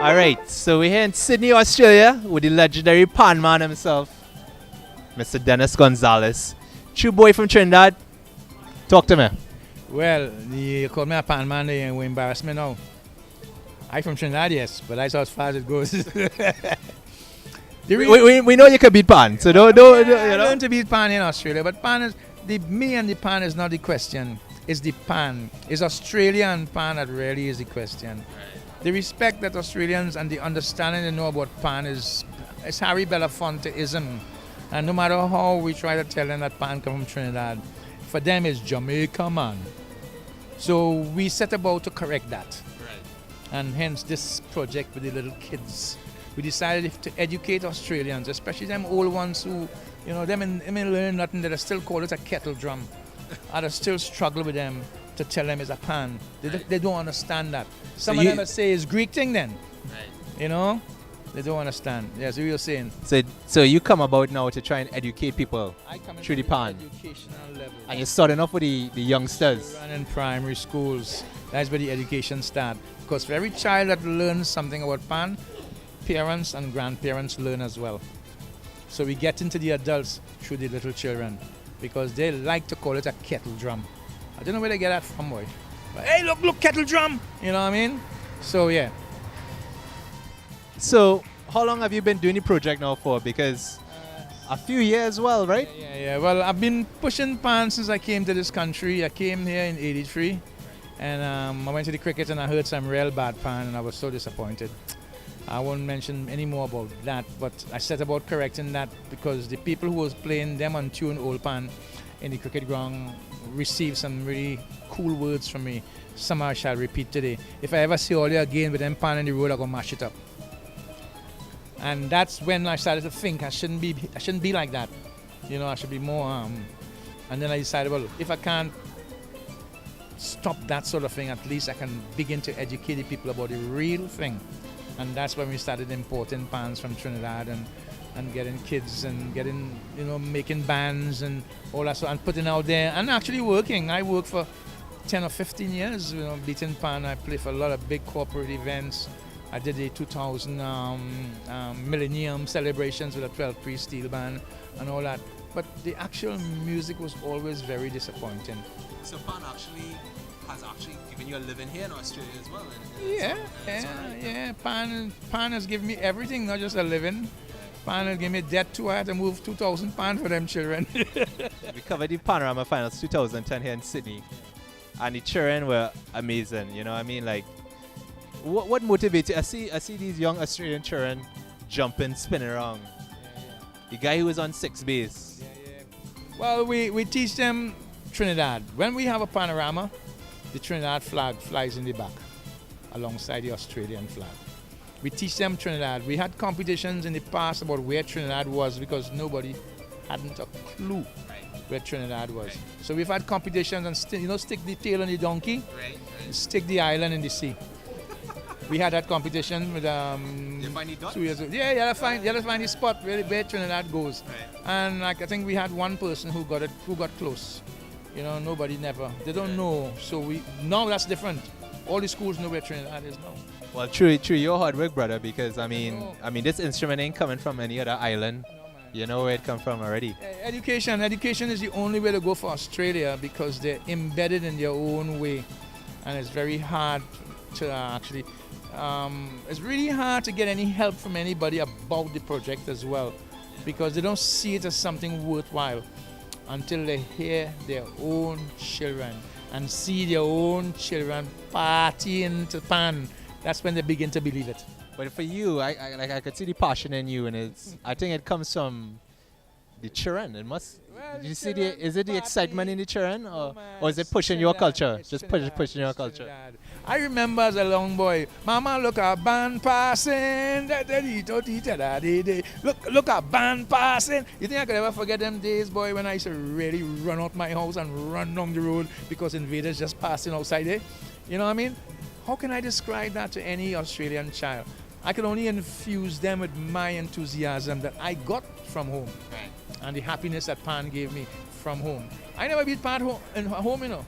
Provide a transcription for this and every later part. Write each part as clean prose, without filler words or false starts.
Alright, so we're here in Sydney, Australia with the legendary pan man himself, Mr. Denis Gonzalez. True boy from Trinidad. Talk to me. Well, you called me a pan man, you embarrass me now. I from Trinidad, yes, but that's as far as it goes. We know you can beat pan, so don't I you know. learned to beat pan in Australia, but pan is me and the pan is not the question. It's the pan. It's Australian pan that really is the question. The respect that Australians and the understanding they know about pan is Harry Belafonteism. And no matter how we try to tell them that pan come from Trinidad, for them it's Jamaica, man. So we set about to correct that. And hence this project with the little kids. We decided to educate Australians, especially them old ones who, you know, them may learn nothing, they still call it a kettle drum. And I still struggle with them to tell them it's a pan. They don't understand that. Some of them say it's Greek thing then. Right. You know? They don't understand. That's what you're saying. So you come about now to try and educate people through the pan. Educational level. And you're starting off with the youngsters. We run in primary schools. That's where the education starts. Because for every child that learns something about pan, parents and grandparents learn as well. So we get into the adults through the little children because they like to call it a kettle drum. I don't know where they get that from, boy. But, hey, look, kettle drum! You know what I mean? So, yeah. So, how long have you been doing the project now for? Because a few years, well, right? Yeah. Well, I've been pushing pan since I came to this country. I came here in '83, and I went to the cricket and I heard some real bad pan, and I was so disappointed. I won't mention any more about that, but I set about correcting that because the people who was playing them on tune old pan in the cricket ground received some really cool words from me. Some I shall repeat today. If I ever see all you again with them pan in the road, I'm gonna mash it up. And that's when I started to think I shouldn't be like that. You know, I should be more and then I decided, well, if I can't stop that sort of thing, at least I can begin to educate the people about the real thing. And that's when we started importing pans from Trinidad and getting kids and getting, you know, making bands and all that stuff and putting out there and actually working. I worked for 10 or 15 years, you know, beating pan. I played for a lot of big corporate events. I did the 2000 Millennium celebrations with a 12-piece steel band and all that. But the actual music was always very disappointing. So pan has given you a living here in Australia as well. Yeah. Pan has given me everything, not just a living. Pan has given me debt too. I had to move 2,000 pounds for them children. We covered the Panorama Finals 2010 here in Sydney. And the children were amazing, you know what I mean? Like, what motivates you? I see these young Australian children jumping, spinning around. The guy who was on sixth base. Well, we teach them Trinidad. When we have a panorama, the Trinidad flag flies in the back alongside the Australian flag. We teach them Trinidad. We had competitions in the past about where Trinidad was because nobody hadn't a clue where Trinidad was. Right. So we've had competitions and stick the tail on the donkey, and stick the island in the sea. We had that competition with 2 years ago. Yeah, you had to find the spot where Trinidad goes. Right. And I think we had one person who got close. You know, they don't know. So now that's different. All the schools know where Trinidad is now. Well, true, your hard work, brother, because I mean, this instrument ain't coming from any other island. You know where it come from already. Education is the only way to go for Australia because they're embedded in their own way. And it's very hard to actually, it's really hard to get any help from anybody about the project as well because they don't see it as something worthwhile until they hear their own children and see their own children partying to pan. That's when they begin to believe it. But for you, I could see the passion in you, and I think it comes from the children. It must. Well, did you see is it the excitement in the children, or is it pushing your culture? Just pushing your culture. I remember as a young boy, Mama, look a band passing. Look a band passing. You think I could ever forget them days, boy, when I used to really run out my house and run down the road because invaders just passing outside there? You know what I mean? How can I describe that to any Australian child? I can only infuse them with my enthusiasm that I got from home and the happiness that pan gave me from home. I never beat pan at home, you know.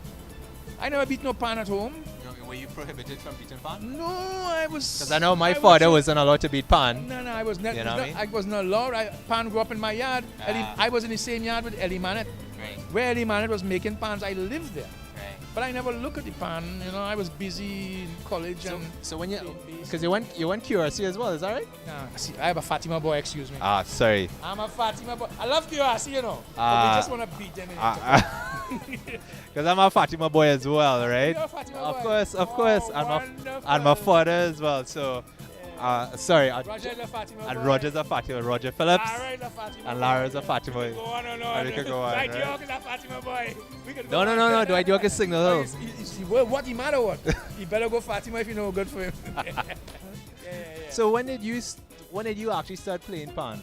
I never beat no pan at home. Were you prohibited from beating pan? No, I was. Because I know my father wasn't allowed to beat pan. No, I was not. You know what I mean? I was not allowed. Pan grew up in my yard. I was in the same yard with Ellie Manet. Right. Where Ellie Manet was making pans, I lived there. Right. But I never look at the pan. You know, I was busy in college So when because you went QRC as well, is that right? Nah, see, I have a Fatima boy. Excuse me. Ah, sorry. I'm a Fatima boy. I love QRC, you know. But we just want to beat them. Because I'm a Fatima boy as well, right? You're a Fatima Of boy. course, Oh, and my father as well. So, sorry. Roger's a Fatima And boy. Roger's a Fatima. Roger Phillips. Larry's a Fatima And boy. Lara's a Fatima. We can go on and on. And we can go on, Dwight right? York is a Fatima boy. We can No, go no, on. no, no. Dwight York is Signal Oh, Hill. what the matter what? You better go Fatima if you know good for him. yeah. So when did you actually start playing pan?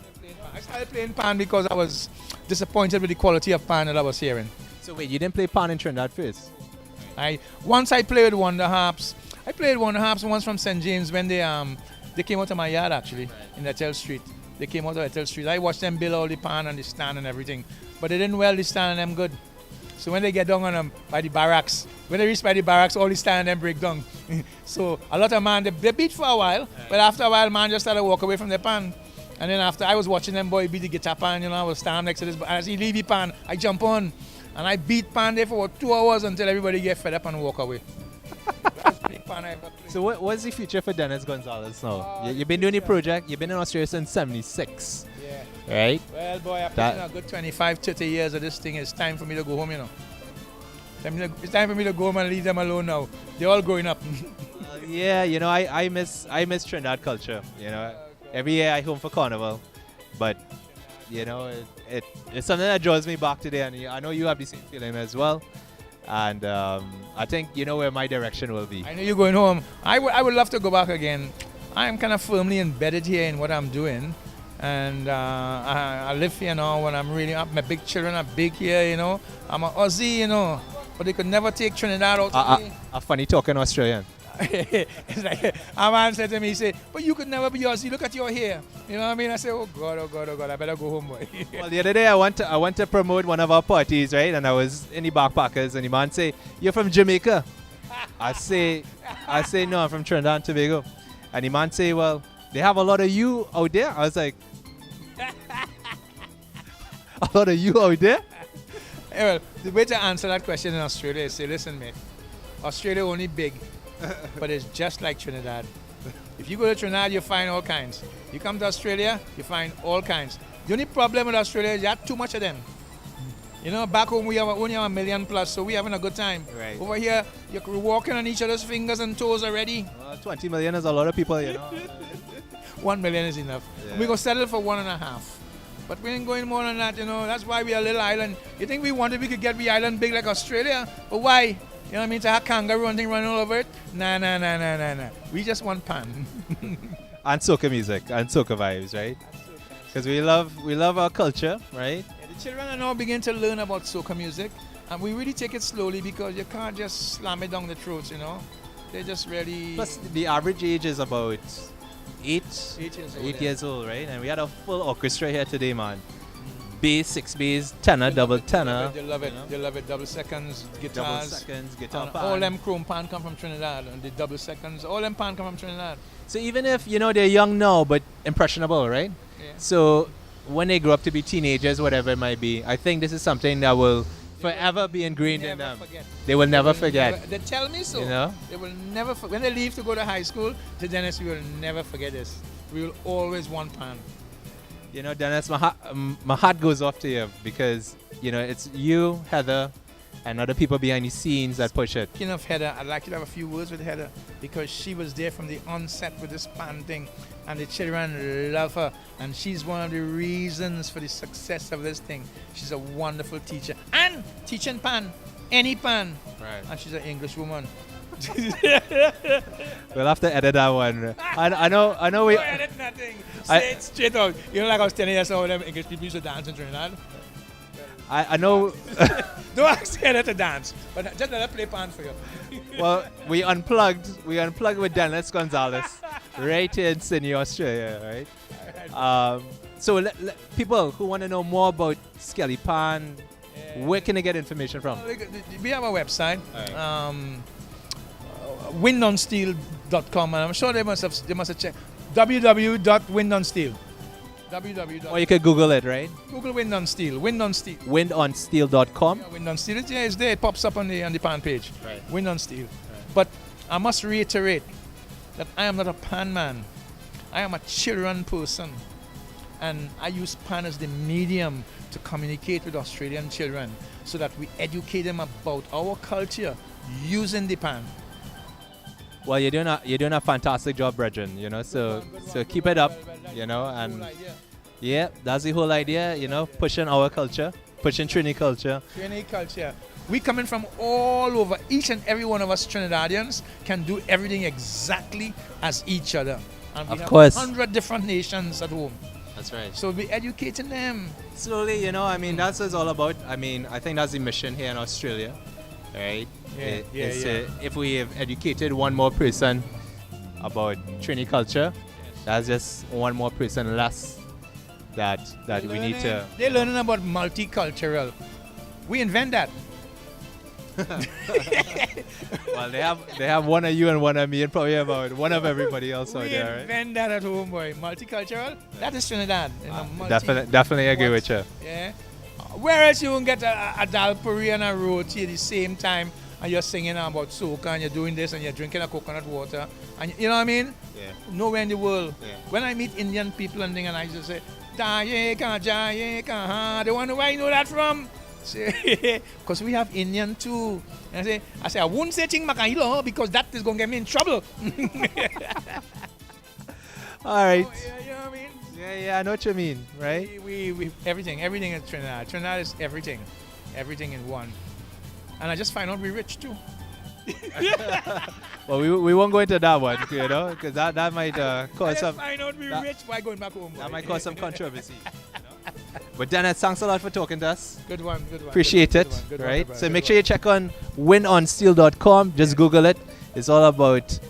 I started playing pan because I was disappointed with the quality of pan that I was hearing. So wait, you didn't play pan in Trinidad first? Once I played Wonder Harps. I played Wonder Harps once from St. James when they came out of my yard actually in Ethel Street. They came out of Ethel Street. I watched them build all the pan and the stand and everything. But they didn't weld the stand and them good. So when they get down on them by the barracks, when they reach by the barracks, all the stand and them break down. So a lot of man, they beat for a while, but after a while, man just started to walk away from the pan. And then after I was watching them boy beat the guitar pan, you know, I was standing next to this, as he leave the pan, I jump on. And I beat pan there for about 2 hours until everybody get fed up and walk away. That's the big pan I ever played. So what's the future for Denis Gonzalez now? You've been doing the project, you've been in Australia since 76, Yeah. right? Well, boy, I've been a good 25, 30 years of this thing. It's time for me to go home, you know. It's time for me to go home and leave them alone now. They're all growing up. Yeah, you know, I miss Trinidad culture. You know, every year I home for Carnival, but you know, it's something that draws me back today, and I know you have the same feeling as well. And I think you know where my direction will be. I know you're going home. I would love to go back again. I am kind of firmly embedded here in what I'm doing, and I live here now. When I'm really up, my big children are big here. You know, I'm an Aussie, you know, but they could never take Trinidad out of me. A funny talking Australian. It's like a man said to me, he said, but you could never be Aussie. Look at your hair. You know what I mean? I said, oh God, oh God, oh God, I better go home, boy. Well, the other day I went to promote one of our parties, right? And I was in the backpackers, and the man say, "You're from Jamaica?" I say, "No, I'm from Trinidad and Tobago." And the man say, "Well, they have a lot of you out there." I was like, "A lot of you out there?" Well, the way to answer that question in Australia is say, listen, mate, Australia only big, but it's just like Trinidad. If you go to Trinidad, you find all kinds. You come to Australia, you find all kinds. The only problem with Australia is you have too much of them. You know, back home we only have 1 million plus, so we're having a good time. Right. Over here, you're walking on each other's fingers and toes already. 20 million is a lot of people, you know. 1 million is enough. Yeah. We're going to settle for 1.5. But we ain't going more than that, you know. That's why we're a little island. You think we could get the island big like Australia? But why? You know what I mean? To have kangaroo and thing running all over it? Nah. We just want pan. And soca music and soca vibes, right? Because we love our culture, right? Yeah, the children are now beginning to learn about soca music. And we really take it slowly because you can't just slam it down the throats, you know. They just really... Plus, the average age is about 8 years old. 8 years old, right? And we had a full orchestra here today, man. Bass, 6 bass, tenor, double tenor. They love it. You know? They love it. Double seconds, guitars. Double seconds, guitar And pan. all them chrome pan come from Trinidad. And the double seconds, all them pan come from Trinidad. So even if, you know, they're young now, but impressionable, right? Yeah. So when they grow up to be teenagers, whatever it might be, I think this is something that will forever be ingrained in them. Forget. They will never forget. They tell me so. You know? They will never when they leave to go to high school, to Dennis, we will never forget this. We will always want pan. You know, Dennis, my heart goes off to you because, you know, it's you, Heather, and other people behind the scenes that push it. Speaking of Heather, I'd like you to have a few words with Heather because she was there from the onset with this pan thing and the children love her and she's one of the reasons for the success of this thing. She's a wonderful teacher and teaching pan, any pan. Right. And she's an English woman. We'll have to edit that one. I know we... Don't edit nothing. Say it straight out. You know, like I was telling you, some of them English people used to dance in Trinidad. I know... Don't ask Heather to dance, but just let her play pan for you. Well, we unplugged with Denis Gonzalez right here in Sydney, Australia, right? So people who want to know more about Skelly Pan, where can they get information from? We have a website. windonsteel.com, and I'm sure they must have checked www.windonsteel. www. Or you could Google it, right? Google Wind on Steel. Wind on Steel. Windonsteel.com. Yeah, Wind on Steel. It's there. It pops up on the pan page. Right. Wind on Steel. Right. But I must reiterate that I am not a pan man. I am a children person, and I use pan as the medium to communicate with Australian children, so that we educate them about our culture using the pan. Well, you're doing a fantastic job, brethren. You know, so keep it up. You know, and yeah, that's the whole idea. You know, pushing our culture, pushing Trini culture. Trini culture. We coming from all over. Each and every one of us Trinidadians can do everything exactly as each other. And we Of have course. 100 different nations at home. That's right. So we're educating them. Slowly, you know, I mean, that's what it's all about. I mean, I think that's the mission here in Australia, right? If we have educated one more person about Trini culture, that's just one more person less that we need to. They're learning about multicultural. We invent that. Well, they have one of you and one of me, and probably about one of everybody else out We there, right? invent that at home, boy. Multicultural. That is Trinidad. You know, Definitely agree with you. Yeah. Whereas you won't get a dalpuri and a roti at the same time, and you're singing about soca, and you're doing this, and you're drinking a coconut water, and you know what I mean? Yeah. Nowhere in the world. Yeah. When I meet Indian people and thing, and I just say, Jayeka, Jayeka, ha. They wonder where you know that from. Because we have Indian too. And I say, I won't say Ching Makailo because that is going to get me in trouble. All right. Oh, you know what I mean? Yeah, I know what you mean, right? We everything is Trinidad. Trinidad is everything in one. And I just find out we're rich too. Well, we won't go into that one, you know, because that might cause some. I find out we're rich by going back home. That might cause some controversy. You know? But Dennis, thanks a lot for talking to us. Good one. Appreciate it, good right? one, So good make one. sure you check on windonsteel.com. Just Google it. It's all about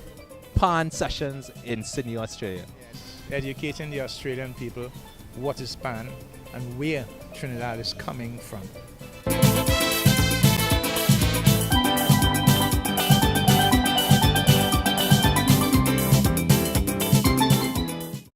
pan sessions in Sydney, Australia. Yes. Educating the Australian people what is pan and where Trinidad is coming from.